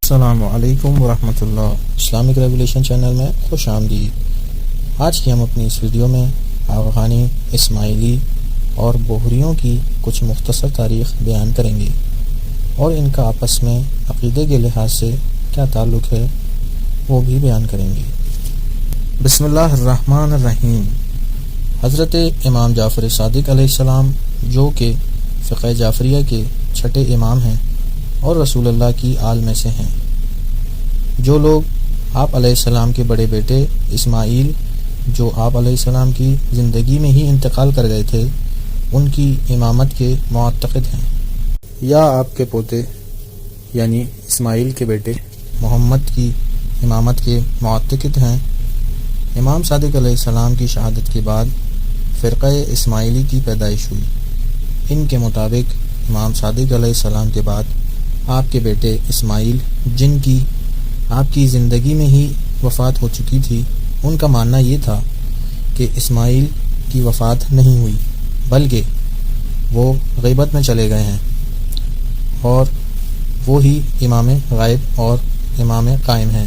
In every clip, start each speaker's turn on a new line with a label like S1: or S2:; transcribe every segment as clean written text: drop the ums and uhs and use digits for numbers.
S1: السلام علیکم ورحمۃ اللہ۔ اسلامک ریولیوشن چینل میں خوش آمدید۔ آج کی ہم اپنی اس ویڈیو میں آغانی، اسماعیلی اور بوہریوں کی کچھ مختصر تاریخ بیان کریں گے اور ان کا آپس میں عقیدے کے لحاظ سے کیا تعلق ہے وہ بھی بیان کریں گے۔ بسم اللہ الرحمن الرحیم۔ حضرت امام جعفر صادق علیہ السلام جو کہ فقہ جعفریہ کے چھٹے امام ہیں اور رسول اللہ کی آل میں سے ہیں، جو لوگ آپ علیہ السلام کے بڑے بیٹے اسماعیل جو آپ علیہ السلام کی زندگی میں ہی انتقال کر گئے تھے ان کی امامت کے معتقد ہیں، یا آپ کے پوتے یعنی اسماعیل کے بیٹے محمد کی امامت کے معتقد ہیں۔ امام صادق علیہ السلام کی شہادت کے بعد فرقہ اسماعیلی کی پیدائش ہوئی۔ ان کے مطابق امام صادق علیہ السلام کے بعد آپ کے بیٹے اسماعیل جن کی آپ کی زندگی میں ہی وفات ہو چکی تھی، ان کا ماننا یہ تھا کہ اسماعیل کی وفات نہیں ہوئی بلکہ وہ غیبت میں چلے گئے ہیں اور وہی امام غائب اور امام قائم ہیں۔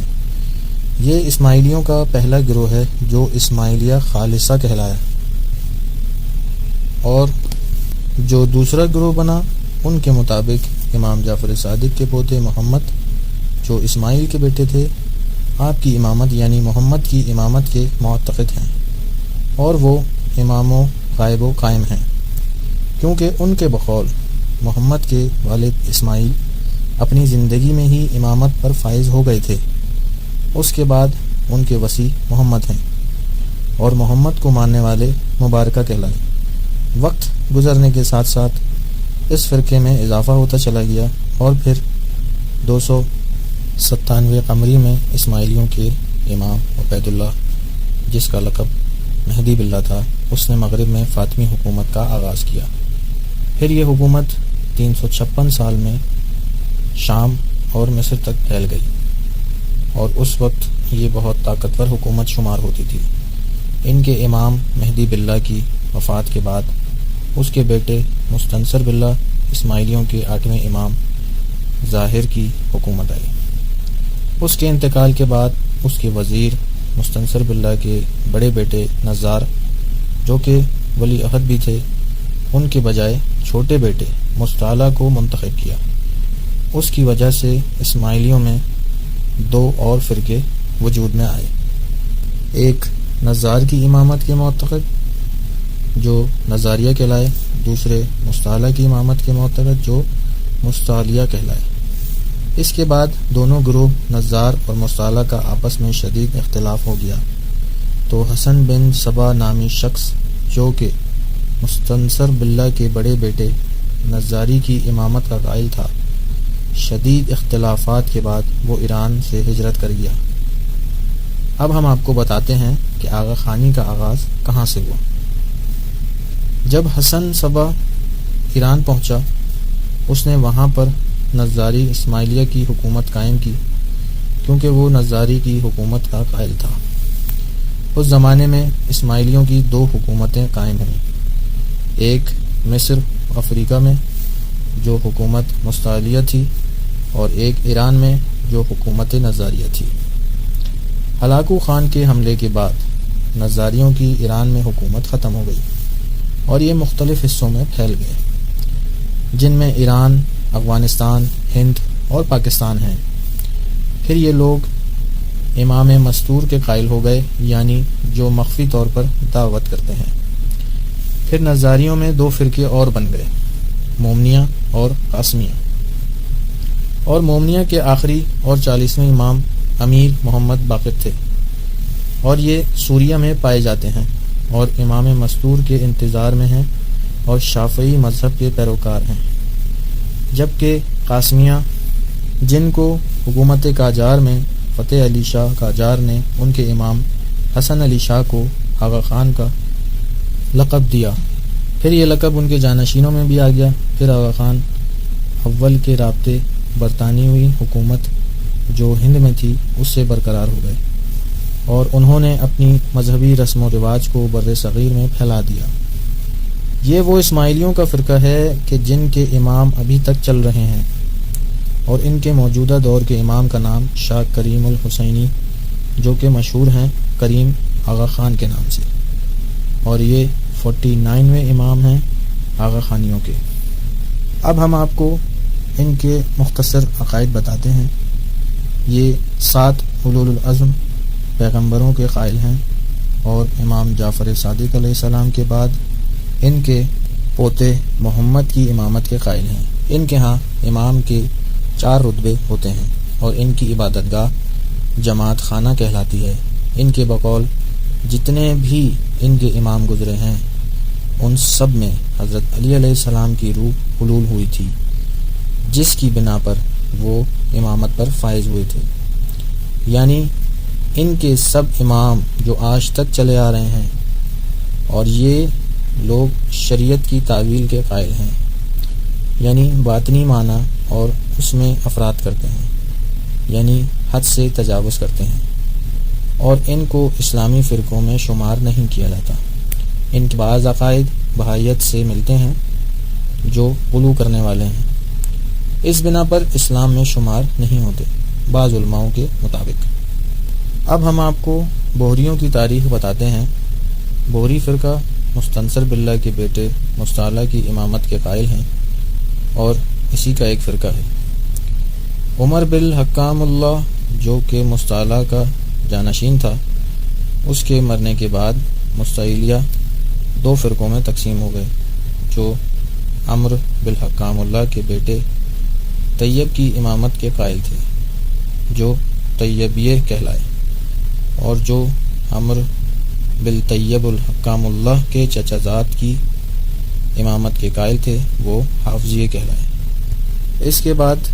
S1: یہ اسماعیلیوں کا پہلا گروہ ہے جو اسماعیلیہ خالصہ کہلایا، اور جو دوسرا گروہ بنا ان کے مطابق امام جعفر صادق کے پوتے محمد جو اسماعیل کے بیٹے تھے آپ کی امامت یعنی محمد کی امامت کے معتقد ہیں، اور وہ امام و غائب و قائم ہیں، کیونکہ ان کے بقول محمد کے والد اسماعیل اپنی زندگی میں ہی امامت پر فائز ہو گئے تھے۔ اس کے بعد ان کے وصی محمد ہیں اور محمد کو ماننے والے مبارکہ کہلائے۔ وقت گزرنے کے ساتھ ساتھ اس فرقے میں اضافہ ہوتا چلا گیا اور پھر 297 قمری میں اسماعیلیوں کے امام عبید اللہ جس کا لقب مہدی باللہ تھا، اس نے مغرب میں فاطمی حکومت کا آغاز کیا۔ پھر یہ حکومت 356 سال میں شام اور مصر تک پھیل گئی اور اس وقت یہ بہت طاقتور حکومت شمار ہوتی تھی۔ ان کے امام مہدی باللہ کی وفات کے بعد اس کے بیٹے مستنصر باللہ اسماعیلیوں کے 8ویں امام ظاہر کی حکومت آئی۔ اس کے انتقال کے بعد اس کے وزیر مستنصر باللہ کے بڑے بیٹے نزار جو کہ ولی عہد بھی تھے، ان کے بجائے چھوٹے بیٹے مستعلی کو منتخب کیا۔ اس کی وجہ سے اسماعیلیوں میں 2 اور فرقے وجود میں آئے، ایک نزار کی امامت کے معتقد جو نزاریہ کہلائے، دوسرے مستعلی کی امامت کے معتقد جو مستعلیہ کہلائے۔ اس کے بعد دونوں گروہ نزار اور مستعلی کا آپس میں شدید اختلاف ہو گیا، تو حسن بن صبا نامی شخص جو کہ مستنصر باللہ کے بڑے بیٹے نزاری کی امامت کا قائل تھا، شدید اختلافات کے بعد وہ ایران سے ہجرت کر گیا۔ اب ہم آپ کو بتاتے ہیں کہ آغا خانی کا آغاز کہاں سے ہوا۔ جب حسن صبا ایران پہنچا، اس نے وہاں پر نزاری اسماعیلیہ کی حکومت قائم کی، کیونکہ وہ نزاری کی حکومت کا قائل تھا۔ اس زمانے میں اسماعیلیوں کی 2 حکومتیں قائم ہوئیں، ایک مصر افریقہ میں جو حکومت مستعلیہ تھی اور ایک ایران میں جو حکومت نزاریہ تھی۔ ہلاکو خان کے حملے کے بعد نزاریوں کی ایران میں حکومت ختم ہو گئی اور یہ مختلف حصوں میں پھیل گئے، جن میں ایران، افغانستان، ہند اور پاکستان ہیں۔ پھر یہ لوگ امام مستور کے قائل ہو گئے، یعنی جو مخفی طور پر دعوت کرتے ہیں۔ پھر نزاریوں میں 2 فرقے اور بن گئے، مومنیہ اور قاسمیہ، اور مومنیہ کے آخری اور 40ویں امام امیر محمد باقر تھے، اور یہ سوریہ میں پائے جاتے ہیں اور امام مستور کے انتظار میں ہیں اور شافعی مذہب کے پیروکار ہیں، جبکہ قاسمیہ جن کو حکومت قاجار میں فتح علی شاہ قاجار نے ان کے امام حسن علی شاہ کو آغا خان کا لقب دیا، پھر یہ لقب ان کے جانشینوں میں بھی آ گیا۔ پھر آغا خان اول کے رابطے برطانوی حکومت جو ہند میں تھی اس سے برقرار ہو گئے اور انہوں نے اپنی مذہبی رسم و رواج کو بر صغیر میں پھیلا دیا۔ یہ وہ اسماعیلیوں کا فرقہ ہے کہ جن کے امام ابھی تک چل رہے ہیں۔ اور ان کے موجودہ دور کے امام کا نام شاہ کریم الحسینی، جو کہ مشہور ہیں کریم آغا خان کے نام سے، اور یہ 49ویں امام ہیں آغا خانیوں کے۔ اب ہم آپ کو ان کے مختصر عقائد بتاتے ہیں۔ یہ 7 اولو العزم پیغمبروں کے قائل ہیں، اور امام جعفر صادق علیہ السلام کے بعد ان کے پوتے محمد کی امامت کے قائل ہیں۔ ان کے ہاں امام کے 4 رتبے ہوتے ہیں، اور ان کی عبادت گاہ جماعت خانہ کہلاتی ہے۔ ان کے بقول جتنے بھی ان کے امام گزرے ہیں ان سب میں حضرت علی علیہ السلام کی روح حلول ہوئی تھی، جس کی بنا پر وہ امامت پر فائز ہوئے تھے۔ یعنی ان کے سب امام جو آج تک چلے آ رہے ہیں، اور یہ لوگ شریعت کی تعویل کے قائل ہیں، یعنی باطنی معنی اور اس میں افراد کرتے ہیں، یعنی حد سے تجاوز کرتے ہیں، اور ان کو اسلامی فرقوں میں شمار نہیں کیا جاتا۔ ان کے بعض عقائد بہائیت سے ملتے ہیں جو غلو کرنے والے ہیں، اس بنا پر اسلام میں شمار نہیں ہوتے بعض علماؤں کے مطابق۔ اب ہم آپ کو بوہریوں کی تاریخ بتاتے ہیں۔ بوہری فرقہ مستنصر باللہ کے بیٹے مستعلی کی امامت کے قائل ہیں، اور اسی کا ایک فرقہ ہے۔ عمر بن حکام اللہ جو کہ مستعلی کا جانشین تھا، اس کے مرنے کے بعد مستعلیہ 2 فرقوں میں تقسیم ہو گئے، جو عمر بن حکام اللہ کے بیٹے طیب کی امامت کے قائل تھے، جو طیبیہ کہلائے، اور جو عمر بن طیب الحکام اللہ کے چچا زاد کی امامت کے قائل تھے، وہ حافظیہ کہلائے۔ اس کے بعد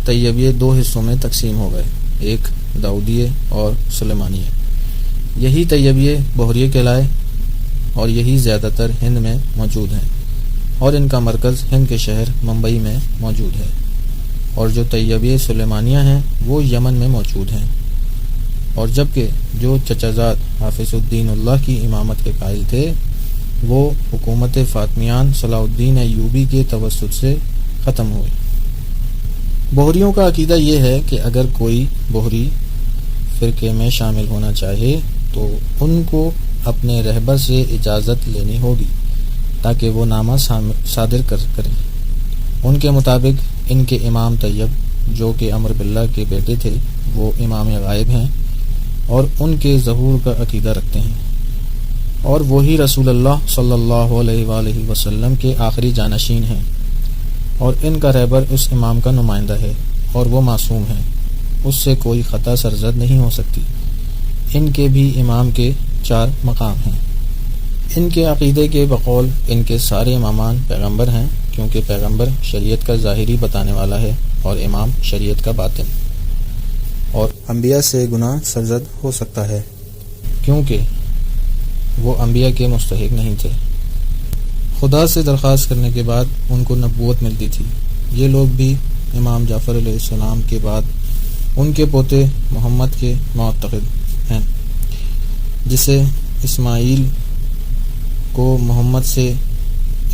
S1: طیبیہ 2 حصوں میں تقسیم ہو گئے، ایک داؤدیہ اور سلیمانیہ۔ یہی طیبیہ بوہریہ کہلائے، اور یہی زیادہ تر ہند میں موجود ہیں، اور ان کا مرکز ہند کے شہر ممبئی میں موجود ہے، اور جو طیبیہ سلیمانیہ ہیں وہ یمن میں موجود ہیں، اور جبکہ جو چچا زاد حافظ الدین اللہ کی امامت کے قائل تھے وہ حکومت فاطمیان صلاح الدین ایوبی کے توسط سے ختم ہوئے۔ بوہریوں کا عقیدہ یہ ہے کہ اگر کوئی بوہری فرقے میں شامل ہونا چاہے تو ان کو اپنے رہبر سے اجازت لینی ہوگی تاکہ وہ نامہ صادر کریں۔ ان کے مطابق ان کے امام طیب جو کہ عمر باللہ کے بیٹے تھے وہ امام غائب ہیں، اور ان کے ظہور کا عقیدہ رکھتے ہیں، اور وہی رسول اللہ صلی اللہ علیہ وآلہ وسلم کے آخری جانشین ہیں، اور ان کا رہبر اس امام کا نمائندہ ہے، اور وہ معصوم ہے، اس سے کوئی خطا سرزد نہیں ہو سکتی۔ ان کے بھی امام کے 4 مقام ہیں۔ ان کے عقیدے کے بقول ان کے سارے امامان پیغمبر ہیں، کیونکہ پیغمبر شریعت کا ظاہری بتانے والا ہے اور امام شریعت کا باطن، اور انبیاء سے گناہ سرزد ہو سکتا ہے کیونکہ وہ انبیاء کے مستحق نہیں تھے۔ خدا سے درخواست کرنے کے بعد ان کو نبوت ملتی تھی۔ یہ لوگ بھی امام جعفر علیہ السلام کے بعد ان کے پوتے محمد کے معتقد ہیں، جسے اسماعیل کو محمد سے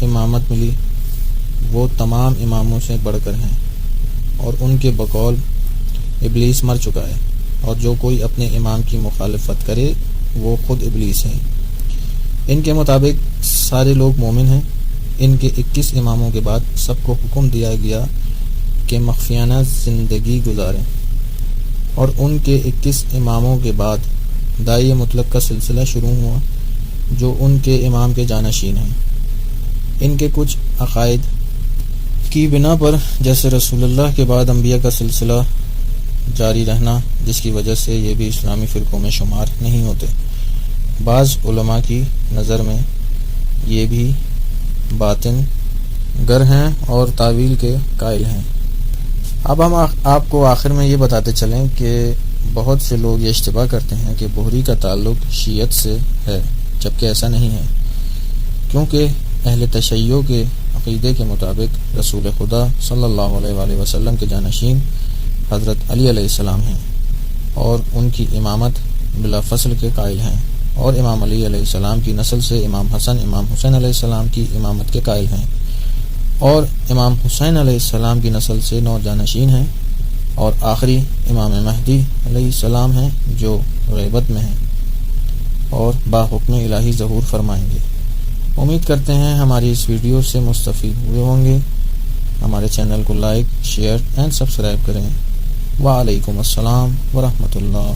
S1: امامت ملی، وہ تمام اماموں سے بڑھ کر ہیں، اور ان کے بقول ابلیس مر چکا ہے، اور جو کوئی اپنے امام کی مخالفت کرے وہ خود ابلیس ہے۔ ان کے مطابق سارے لوگ مومن ہیں۔ ان کے 21 اماموں کے بعد سب کو حکم دیا گیا کہ مخفیانہ زندگی گزاریں، اور ان کے 21 اماموں کے بعد داعی مطلق کا سلسلہ شروع ہوا جو ان کے امام کے جانشین ہیں۔ ان کے کچھ عقائد کی بنا پر جیسے رسول اللہ کے بعد انبیاء کا سلسلہ جاری رہنا، جس کی وجہ سے یہ بھی اسلامی فرقوں میں شمار نہیں ہوتے۔ بعض علماء کی نظر میں یہ بھی باطن گر ہیں اور تعویل کے قائل ہیں۔ اب ہم آپ کو آخر میں یہ بتاتے چلیں کہ بہت سے لوگ یہ اشتباہ کرتے ہیں کہ بوہری کا تعلق شیعت سے ہے، جبکہ ایسا نہیں ہے، کیونکہ اہل تشیع کے عقیدے کے مطابق رسول خدا صلی اللہ علیہ وآلہ وسلم کے جانشین حضرت علی علیہ السلام ہیں، اور ان کی امامت بلا فصل کے قائل ہیں، اور امام علی علیہ السلام کی نسل سے امام حسن امام حسین علیہ السلام کی امامت کے قائل ہیں، اور امام حسین علیہ السلام کی نسل سے 9 جانشین ہیں، اور آخری امام مہدی علیہ السلام ہیں جو غیبت میں ہیں اور باحکم الہی ظہور فرمائیں گے۔ امید کرتے ہیں ہماری اس ویڈیو سے مستفید ہوئے ہوں گے۔ ہمارے چینل کو لائک، شیئر اینڈ سبسکرائب کریں۔ وعلیکم السلام ورحمۃ اللہ۔